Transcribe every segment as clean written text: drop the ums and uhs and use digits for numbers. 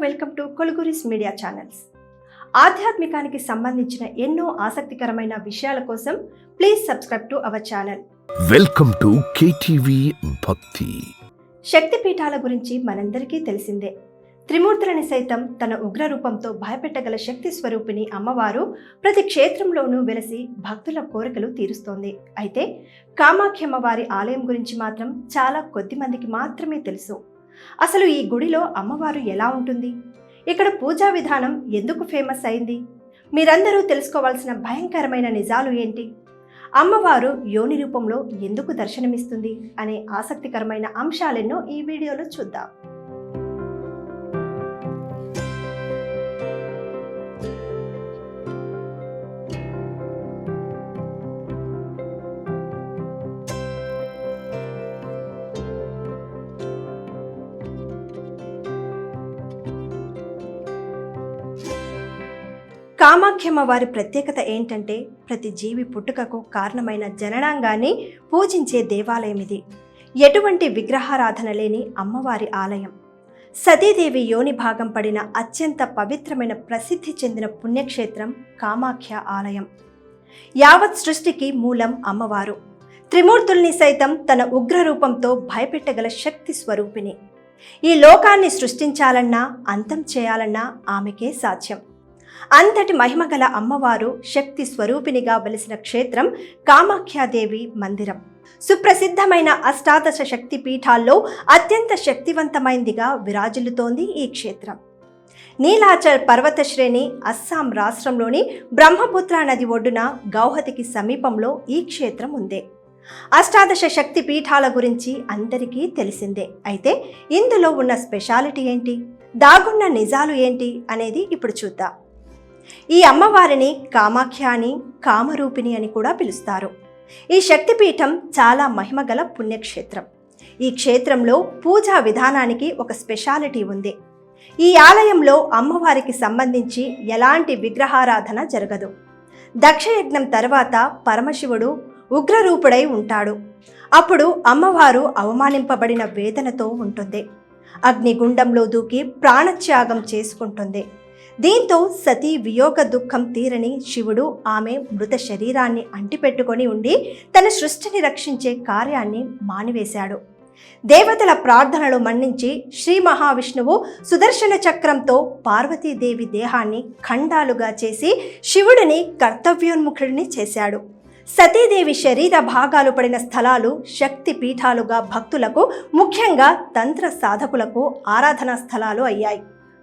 Welcome to కొలుగురిస్ media channels. ఆధ్యాత్మికానికి సంబంధించిన ఎన్నో ఆసక్తికరమైన విషయాల కోసం please subscribe to our channel. Welcome to KTV Bhakti. శక్తి పీఠాల గురించి మనందరికీ తెలిసిందే. త్రిమూర్తులని సైతం తన ఉగ్ర రూపంతో భయపెట్టగల శక్తి స్వరూపిణి అమ్మవారు ప్రతి క్షేత్రంలోనూ వెలసి భక్తుల కోరికలు తీరుస్తోంది. అయితే కామాఖ్యమ్మవారి ఆలయం గురించి మాత్రం చాలా కొద్ది మందికి మాత్రమే తెలుసు. అసలు ఈ గుడిలో అమ్మవారు ఎలా ఉంటుంది, ఇక్కడ పూజా విధానం ఎందుకు ఫేమస్ అయింది, మీరందరూ తెలుసుకోవాల్సిన భయంకరమైన నిజాలు ఏంటి, అమ్మవారు యోని రూపంలో ఎందుకు దర్శనమిస్తుంది అనే ఆసక్తికరమైన అంశాలెన్నో ఈ వీడియోలో చూద్దాం. కామాఖ్యమ్మ వారి ప్రత్యేకత ఏంటంటే ప్రతి జీవి పుట్టుకకు కారణమైన జననాంగాన్ని పూజించే దేవాలయం ఇది. ఎటువంటి విగ్రహారాధన లేని అమ్మవారి ఆలయం. సతీదేవి యోని భాగం పడిన అత్యంత పవిత్రమైన ప్రసిద్ధి చెందిన పుణ్యక్షేత్రం కామాఖ్య ఆలయం. యావత్ సృష్టికి మూలం అమ్మవారు. త్రిమూర్తుల్ని సైతం తన ఉగ్ర రూపంతో భయపెట్టగల శక్తి స్వరూపిణి. ఈ లోకాన్ని సృష్టించాలన్నా అంతం చేయాలన్నా ఆమెకే సాధ్యం. అంతటి మహిమగల అమ్మవారు శక్తి స్వరూపినిగా వెలిసిన క్షేత్రం కామాఖ్యాదేవి మందిరం. సుప్రసిద్ధమైన అష్టాదశ శక్తి పీఠాల్లో అత్యంత శక్తివంతమైనదిగా విరాజిల్లుతోంది ఈ క్షేత్రం. నీలాచల్ పర్వత శ్రేణి అస్సాం రాష్ట్రంలోని బ్రహ్మపుత్ర నది ఒడ్డున గౌహతికి సమీపంలో ఈ క్షేత్రం ఉంది. అష్టాదశ శక్తి పీఠాల గురించి అందరికీ తెలిసిందే. అయితే ఇందులో ఉన్న స్పెషాలిటీ ఏంటి, దాగున్న నిజాలు ఏంటి అనేది ఇప్పుడు చూద్దాం. ఈ అమ్మవారిని కామాఖ్య అని, కామరూపిణి అని కూడా పిలుస్తారు. ఈ శక్తిపీఠం చాలా మహిమగల పుణ్యక్షేత్రం. ఈ క్షేత్రంలో పూజా విధానానికి ఒక స్పెషాలిటీ ఉంది. ఈ ఆలయంలో అమ్మవారికి సంబంధించి ఎలాంటి విగ్రహారాధన జరగదు. దక్షయజ్ఞం తర్వాత పరమశివుడు ఉగ్రరూపుడై ఉంటాడు. అప్పుడు అమ్మవారు అవమానింపబడిన వేదనతో ఉంటుంది. అగ్నిగుండంలో దూకి ప్రాణత్యాగం చేసుకుంటుంది. దీంతో సతీ వియోగ దుఃఖం తీరని శివుడు ఆమె మృత శరీరాన్ని అంటిపెట్టుకొని ఉండి తన సృష్టిని రక్షించే కార్యాన్ని మానివేశాడు. దేవతల ప్రార్థనలు మన్నించి శ్రీ మహావిష్ణువు సుదర్శన చక్రంతో పార్వతీదేవి దేహాన్ని ఖండాలుగా చేసి శివుడిని కర్తవ్యోన్ముఖుడిని చేశాడు. సతీదేవి శరీర భాగాలు పడిన స్థలాలు శక్తి పీఠాలుగా భక్తులకు, ముఖ్యంగా తంత్ర సాధకులకు ఆరాధనా స్థలాలు అయ్యాయి.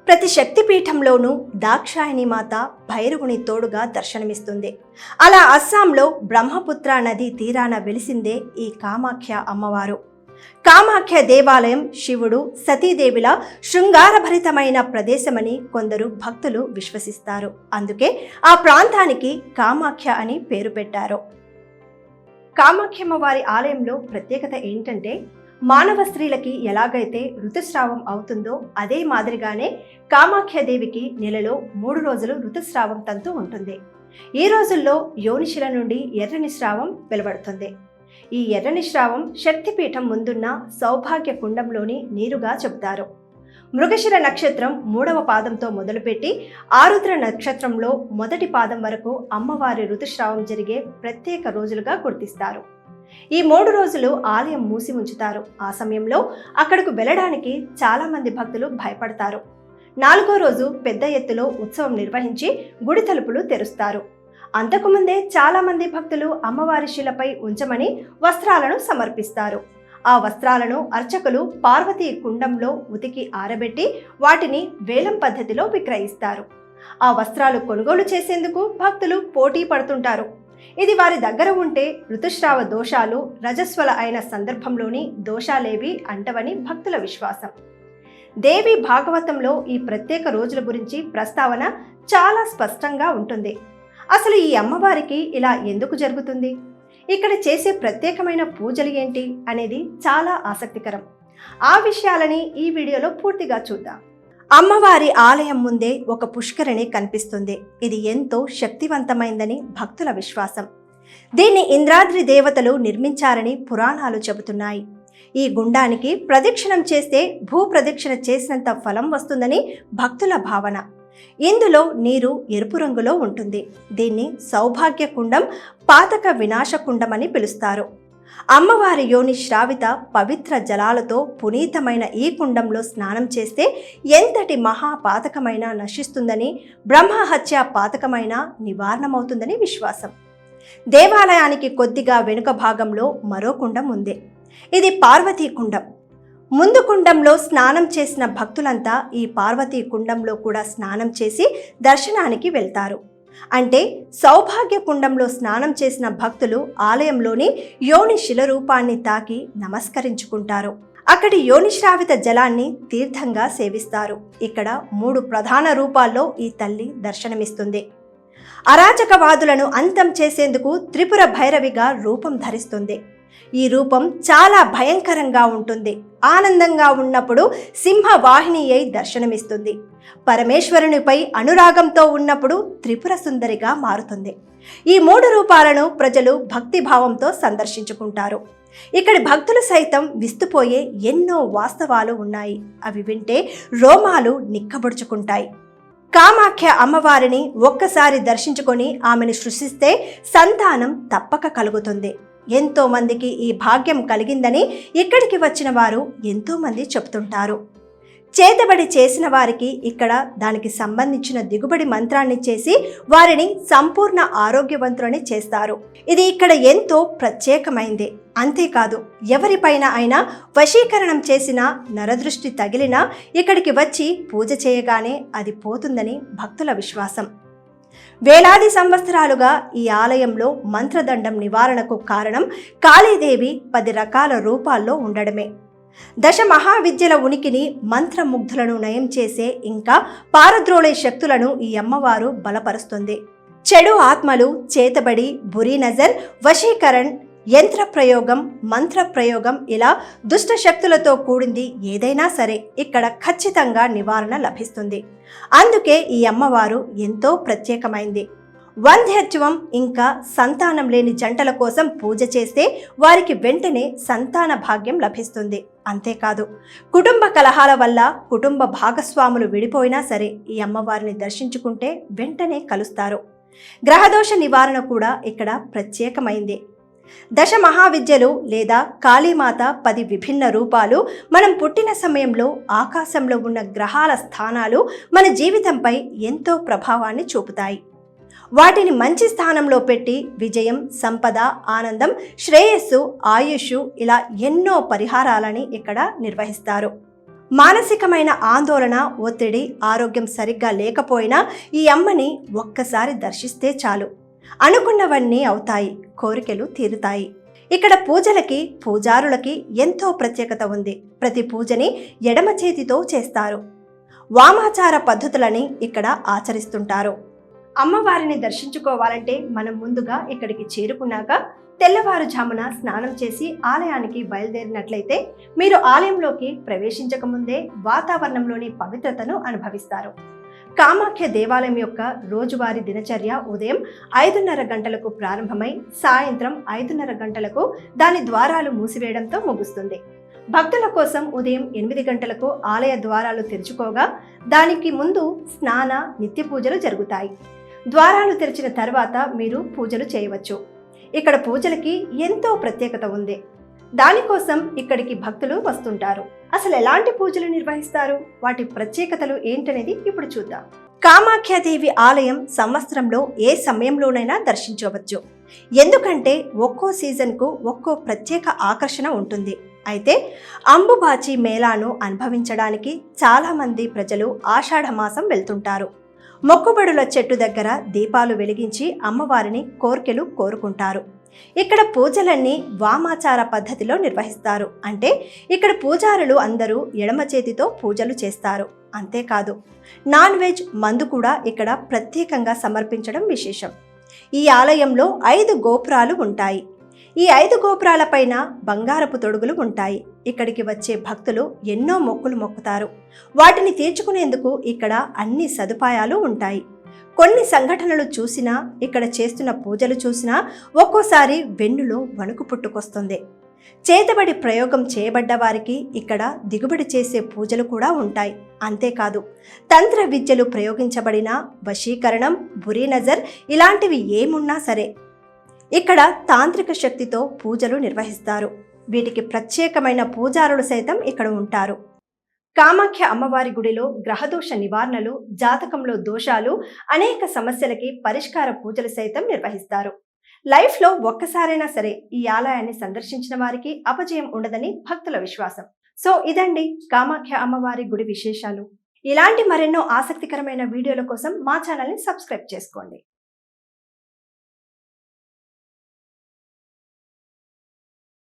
ప్రతి శక్తిపీఠంలోనూ దాక్షాయణి మాత భైరవుని తోడుగా దర్శనమిస్తుంది. అలా అస్సాంలో బ్రహ్మపుత్ర నది తీరాన వెలిసిందే ఈ కామాఖ్య అమ్మవారు. కామాఖ్య దేవాలయం శివుడు, సతీదేవిల శృంగారభరితమైన ప్రదేశమని కొందరు భక్తులు విశ్వసిస్తారు. అందుకే ఆ ప్రాంతానికి కామాఖ్య అని పేరు పెట్టారు. కామాఖ్యమ్మ వారి ఆలయంలో ప్రత్యేకత ఏంటంటే, మానవ స్త్రీలకి ఎలాగైతే ఋతుస్రావం అవుతుందో అదే మాదిరిగానే కామాఖ్యాదేవికి నెలలో 3 రోజులు ఋతుస్రావం తంతు ఉంటుంది. ఈ రోజుల్లో యోనిశిల నుండి ఎర్రని స్రావం వెలువడుతుంది. ఈ ఎర్రని స్రావం శక్తిపీఠం ముందున్న సౌభాగ్య కుండంలోని నీరుగా చెబుతారు. మృగశిర నక్షత్రం 3వ పాదంతో మొదలుపెట్టి ఆరుద్ర నక్షత్రంలో మొదటి పాదం వరకు అమ్మవారి ఋతుస్రావం జరిగే ప్రత్యేక రోజులుగా గుర్తిస్తారు. ఈ 3 రోజులు ఆలయం మూసి ఉంచుతారు. ఆ సమయంలో అక్కడకు వెళ్ళడానికి చాలా మంది భక్తులు భయపడతారు. 4వ రోజు పెద్ద ఎత్తులో ఉత్సవం నిర్వహించి గుడి తలుపులు తెరుస్తారు. అంతకుముందే చాలా మంది భక్తులు అమ్మవారి శిలపై ఉంచమని వస్త్రాలను సమర్పిస్తారు. ఆ వస్త్రాలను అర్చకులు పార్వతీ కుండంలో ఉతికి ఆరబెట్టి వాటిని వేలం పద్ధతిలో విక్రయిస్తారు. ఆ వస్త్రాలు కొనుగోలు చేసేందుకు భక్తులు పోటీ పడుతుంటారు. ఇది వారి దగ్గర ఉంటే ఋతుస్రావ దోషాలు రజస్వల అయిన సందర్భంలోని దోషాలేవి అంటవని భక్తుల విశ్వాసం. దేవి భాగవతంలో ఈ ప్రత్యేక రోజుల గురించి ప్రస్తావన చాలా స్పష్టంగా ఉంటుంది. అసలు ఈ అమ్మవారికి ఇలా ఎందుకు జరుగుతుంది, ఇక్కడ చేసే ప్రత్యేకమైన పూజలు ఏంటి అనేది చాలా ఆసక్తికరం. ఆ విషయాలని ఈ వీడియోలో పూర్తిగా చూద్దాం. అమ్మవారి ఆలయం ముందే ఒక పుష్కరిణి కనిపిస్తుంది. ఇది ఎంతో శక్తివంతమైందని భక్తుల విశ్వాసం. దీన్ని ఇంద్రాద్రి దేవతలు నిర్మించారని పురాణాలు చెబుతున్నాయి. ఈ గుండానికి ప్రదక్షిణం చేస్తే భూ ప్రదక్షిణ చేసినంత ఫలం వస్తుందని భక్తుల భావన. ఇందులో నీరు ఎరుపు రంగులో ఉంటుంది. దీన్ని సౌభాగ్య కుండం, పాతక వినాశ కుండం అని పిలుస్తారు. అమ్మవారి యోని శ్రావిత పవిత్ర జలాలతో పునీతమైన ఈ కుండంలో స్నానం చేస్తే ఎంతటి మహాపాతకమైన నశిస్తుందని, బ్రహ్మహత్య పాతకమైన నివారణమవుతుందని విశ్వాసం. దేవాలయానికి కొద్దిగా వెనుక భాగంలో మరో కుండం ఉంది. ఇది పార్వతీ కుండం. ముందు కుండంలో స్నానం చేసిన భక్తులంతా ఈ పార్వతీ కుండంలో కూడా స్నానం చేసి దర్శనానికి వెళ్తారు. అంటే సౌభాగ్య కుండంలో స్నానం చేసిన భక్తులు ఆలయంలోని యోని శిల రూపాన్ని తాకి నమస్కరించుకుంటారు. అక్కడి యోనిశ్రావిత జలాన్ని తీర్థంగా సేవిస్తారు. ఇక్కడ 3 ప్రధాన రూపాల్లో ఈ తల్లి దర్శనమిస్తుంది. అరాచకవాదులను అంతం చేసేందుకు త్రిపుర భైరవిగా రూపం ధరిస్తుంది. ఈ రూపం చాలా భయంకరంగా ఉంటుంది. ఆనందంగా ఉన్నప్పుడు సింహవాహిని అయి దర్శనమిస్తుంది. పరమేశ్వరునిపై అనురాగంతో ఉన్నప్పుడు త్రిపుర సుందరిగా మారుతుంది. ఈ 3 రూపాలను ప్రజలు భక్తిభావంతో సందర్శించుకుంటారు. ఇక్కడి భక్తులు సైతం విస్తుపోయే ఎన్నో వాస్తవాలు ఉన్నాయి. అవి వింటే రోమాలు నిక్కబొడుచుకుంటాయి. కామాఖ్య అమ్మవారిని ఒక్కసారి దర్శించుకొని ఆమెను సృష్టిస్తే సంతానం తప్పక కలుగుతుంది. ఎంతో మందికి ఈ భాగ్యం కలిగిందని ఇక్కడికి వచ్చిన వారు ఎంతో మంది చెప్తుంటారు. చేతబడి చేసిన వారికి ఇక్కడ దానికి సంబంధించిన దిగుబడి మంత్రాన్ని చేసి వారిని సంపూర్ణ ఆరోగ్యవంతులని చేస్తారు. ఇది ఇక్కడ ఎంతో ప్రత్యేకమైంది. అంతేకాదు, ఎవరిపైన అయినా వశీకరణం చేసిన, నరదృష్టి తగిలినా ఇక్కడికి వచ్చి పూజ చేయగానే అది పోతుందని భక్తుల విశ్వాసం. వేలాది సంవత్సరాలుగా ఈ ఆలయంలో మంత్రదండం నివారణకు కారణం కాళీదేవి 10 రకాల రూపాల్లో ఉండడమే. దశ మహావిద్యల ఉనికిని, మంత్రముగ్ధులను నయం చేసే ఇంకా పారద్రోలే శక్తులను ఈ అమ్మవారు బలపరుస్తుంది. చెడు ఆత్మలు, చేతబడి, బురీ నజర్, వశీకరణ్, యంత్ర ప్రయోగం, మంత్ర ప్రయోగం ఇలా దుష్ట శక్తులతో కూడింది ఏదైనా సరే ఇక్కడ ఖచ్చితంగా నివారణ లభిస్తుంది. అందుకే ఈ అమ్మవారు ఎంతో ప్రత్యేకమైంది. వంధ్యత్వం ఇంకా సంతానం లేని జంటల కోసం పూజ చేస్తే వారికి వెంటనే సంతాన భాగ్యం లభిస్తుంది. అంతేకాదు, కుటుంబ కలహాల వల్ల కుటుంబ భాగస్వాములు విడిపోయినా సరే ఈ అమ్మవారిని దర్శించుకుంటే వెంటనే కలుస్తారు. గ్రహదోష నివారణ కూడా ఇక్కడ ప్రత్యేకమైంది. దశ మహావిద్యలు లేదా కాళీమాత 10 విభిన్న రూపాలు మనం పుట్టిన సమయంలో ఆకాశంలో ఉన్న గ్రహాల స్థానాలు మన జీవితంపై ఎంతో ప్రభావాన్ని చూపుతాయి. వాటిని మంచి స్థానంలో పెట్టి విజయం, సంపద, ఆనందం, శ్రేయస్సు, ఆయుష్ ఇలా ఎన్నో పరిహారాలని ఇక్కడ నిర్వహిస్తారు. మానసికమైన ఆందోళన, ఒత్తిడి, ఆరోగ్యం సరిగ్గా లేకపోయినా ఈ అమ్మని ఒక్కసారి దర్శిస్తే చాలు, అనుకున్నవన్నీ అవుతాయి, కోరికలు తీరుతాయి. ఇక్కడ పూజలకి, పూజారులకి ఎంతో ప్రత్యేకత ఉంది. ప్రతి పూజని ఎడమ చేతితో చేస్తారు. వామాచార పద్ధతులని ఇక్కడ ఆచరిస్తుంటారు. అమ్మవారిని దర్శించుకోవాలంటే మనం ముందుగా ఇక్కడికి చేరుకున్నాక తెల్లవారుజామున స్నానం చేసి ఆలయానికి బయలుదేరినట్లయితే మీరు ఆలయంలోకి ప్రవేశించకముందే వాతావరణంలోని పవిత్రతను అనుభవిస్తారు. కామాఖ్య దేవాలయం యొక్క రోజువారీ దినచర్య ఉదయం 5:30 గంటలకు ప్రారంభమై సాయంత్రం 5:30 గంటలకు దాని ద్వారాలు మూసివేయడంతో ముగుస్తుంది. భక్తుల కోసం ఉదయం 8 గంటలకు ఆలయ ద్వారాలు తెరుచుకోగా దానికి ముందు స్నాన, నిత్య పూజలు జరుగుతాయి. ద్వారాలు తెరిచిన తర్వాత మీరు పూజలు చేయవచ్చు. ఇక్కడ పూజలకి ఎంతో ప్రత్యేకత ఉంది. దానికోసం ఇక్కడికి భక్తులు వస్తుంటారు. అసలు ఎలాంటి పూజలు నిర్వహిస్తారు, వాటి ప్రత్యేకతలు ఏంటనేది ఇప్పుడు చూద్దాం. కామాఖ్యాదేవి ఆలయం సంవత్సరంలో ఏ సమయంలోనైనా దర్శించవచ్చు. ఎందుకంటే ఒక్కో సీజన్కు ఒక్కో ప్రత్యేక ఆకర్షణ ఉంటుంది. అయితే అంబుబాచి మేళాను అనుభవించడానికి చాలామంది ప్రజలు ఆషాఢ మాసం వెళ్తుంటారు. మొక్కుబడుల చెట్టు దగ్గర దీపాలు వెలిగించి అమ్మవారిని కోర్కెలు కోరుకుంటారు. ఇక్కడ పూజలన్నీ వామాచార పద్ధతిలో నిర్వహిస్తారు. అంటే ఇక్కడ పూజారులు అందరూ ఎడమ చేతితో పూజలు చేస్తారు. అంతేకాదు, నాన్ వెజ్, మందు కూడా ఇక్కడ ప్రత్యేకంగా సమర్పించడం విశేషం. ఈ ఆలయంలో 5 గోపురాలు ఉంటాయి. ఈ 5 గోపురాలపైన బంగారపు తొడుగులు ఉంటాయి. ఇక్కడికి వచ్చే భక్తులు ఎన్నో మొక్కులు మొక్కుతారు. వాటిని తీర్చుకునేందుకు ఇక్కడ అన్ని సదుపాయాలు ఉంటాయి. కొన్ని సంఘటనలు చూసినా, ఇక్కడ చేస్తున్న పూజలు చూసినా ఒక్కోసారి వెన్నులో వణుకు పుట్టుకొస్తుంది. చేతబడి ప్రయోగం చేయబడ్డ వారికి ఇక్కడ దిగుబడి చేసే పూజలు కూడా ఉంటాయి. అంతేకాదు తంత్ర విద్యలు ప్రయోగించబడిన వశీకరణం, బురీ నజర్ ఇలాంటివి ఏమున్నా సరే ఇక్కడ తాంత్రిక శక్తితో పూజలు నిర్వహిస్తారు. వీటికి ప్రత్యేకమైన పూజారులు సైతం ఇక్కడ ఉంటారు. కామాఖ్య అమ్మవారి గుడిలో గ్రహదోష నివారణలు, జాతకంలో దోషాలు, అనేక సమస్యలకి పరిష్కార పూజలు సైతం నిర్వహిస్తారు. లైఫ్లో ఒక్కసారైనా సరే ఈ ఆలయాన్ని సందర్శించిన వారికి అపజయం ఉండదని భక్తుల విశ్వాసం. సో ఇదండి కామాఖ్య అమ్మవారి గుడి విశేషాలు. ఇలాంటి మరెన్నో ఆసక్తికరమైన వీడియోల కోసం మా ఛానల్ని సబ్స్క్రైబ్ చేసుకోండి.